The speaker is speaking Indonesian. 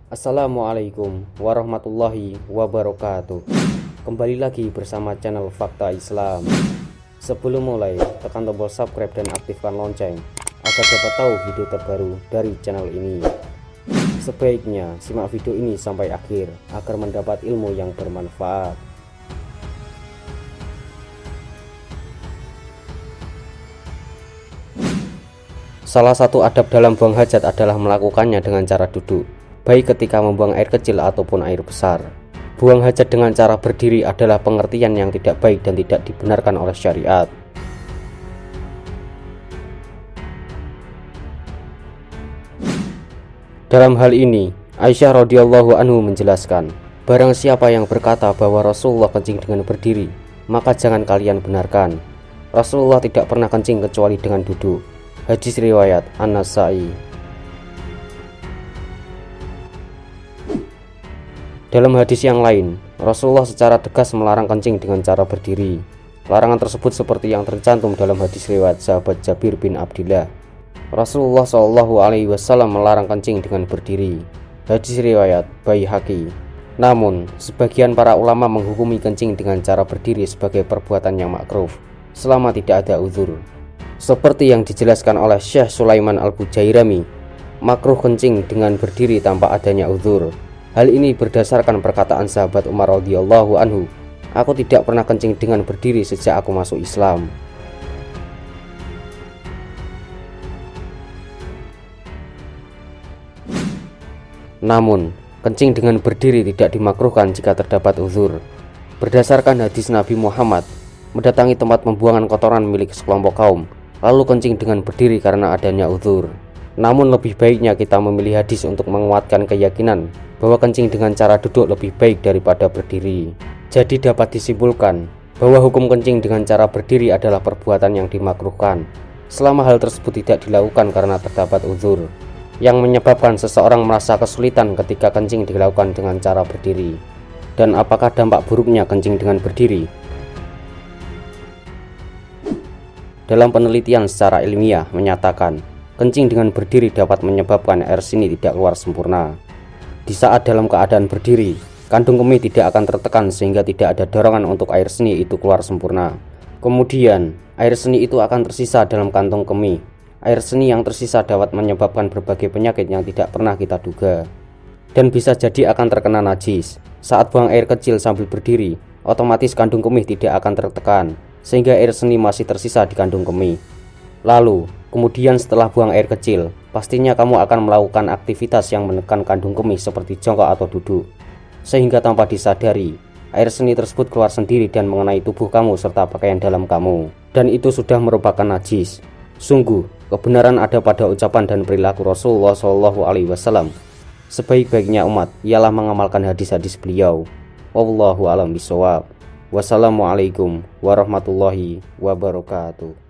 Assalamualaikum warahmatullahi wabarakatuh. Kembali lagi bersama channel Fakta Islam. Sebelum mulai, tekan tombol subscribe dan aktifkan lonceng agar dapat tahu video terbaru dari channel ini. Sebaiknya simak video ini sampai akhir agar mendapat ilmu yang bermanfaat. Salah satu adab dalam buang hajat adalah melakukannya dengan cara duduk, baik ketika membuang air kecil ataupun air besar. Buang hajat dengan cara berdiri adalah pengertian yang tidak baik dan tidak dibenarkan oleh syariat. Dalam hal ini, Aisyah radhiyallahu anhu menjelaskan, barang siapa yang berkata bahwa Rasulullah kencing dengan berdiri, maka jangan kalian benarkan. Rasulullah tidak pernah kencing kecuali dengan duduk. Hadis riwayat An-Nasa'i. Dalam hadis yang lain, Rasulullah secara tegas melarang kencing dengan cara berdiri. Larangan tersebut seperti yang tercantum dalam hadis riwayat sahabat Jabir bin Abdillah. Rasulullah SAW melarang kencing dengan berdiri. Hadis riwayat Baihaqi. Namun, sebagian para ulama menghukumi kencing dengan cara berdiri sebagai perbuatan yang makruh selama tidak ada uzur. Seperti yang dijelaskan oleh Syekh Sulaiman Al-Bujairami, makruh kencing dengan berdiri tanpa adanya uzur. Hal ini berdasarkan perkataan sahabat Umar radhiyallahu anhu, "Aku tidak pernah kencing dengan berdiri sejak aku masuk Islam." Namun, kencing dengan berdiri tidak dimakruhkan jika terdapat uzur. Berdasarkan hadis Nabi Muhammad, mendatangi tempat pembuangan kotoran milik sekelompok kaum, lalu kencing dengan berdiri karena adanya uzur. Namun lebih baiknya kita memilih hadis untuk menguatkan keyakinan bahwa kencing dengan cara duduk lebih baik daripada berdiri. Jadi dapat disimpulkan bahwa hukum kencing dengan cara berdiri adalah perbuatan yang dimakruhkan selama hal tersebut tidak dilakukan karena terdapat uzur yang menyebabkan seseorang merasa kesulitan ketika kencing dilakukan dengan cara berdiri. Dan apakah dampak buruknya kencing dengan berdiri? Dalam penelitian secara ilmiah menyatakan, kencing dengan berdiri dapat menyebabkan air seni tidak keluar sempurna. Di saat dalam keadaan berdiri, kandung kemih tidak akan tertekan sehingga tidak ada dorongan untuk air seni itu keluar sempurna. Kemudian, air seni itu akan tersisa dalam kantong kemih. Air seni yang tersisa dapat menyebabkan berbagai penyakit yang tidak pernah kita duga. Dan bisa jadi akan terkena najis. Saat buang air kecil sambil berdiri, otomatis kandung kemih tidak akan tertekan, sehingga air seni masih tersisa di kandung kemih. Lalu, kemudian setelah buang air kecil, pastinya kamu akan melakukan aktivitas yang menekan kandung kemih seperti jongkok atau duduk. Sehingga tanpa disadari, air seni tersebut keluar sendiri dan mengenai tubuh kamu serta pakaian dalam kamu. Dan itu sudah merupakan najis. Sungguh, kebenaran ada pada ucapan dan perilaku Rasulullah SAW. Sebaik-baiknya umat ialah mengamalkan hadis-hadis beliau. Wallahu a'lam bishawab. Wassalamualaikum warahmatullahi wabarakatuh.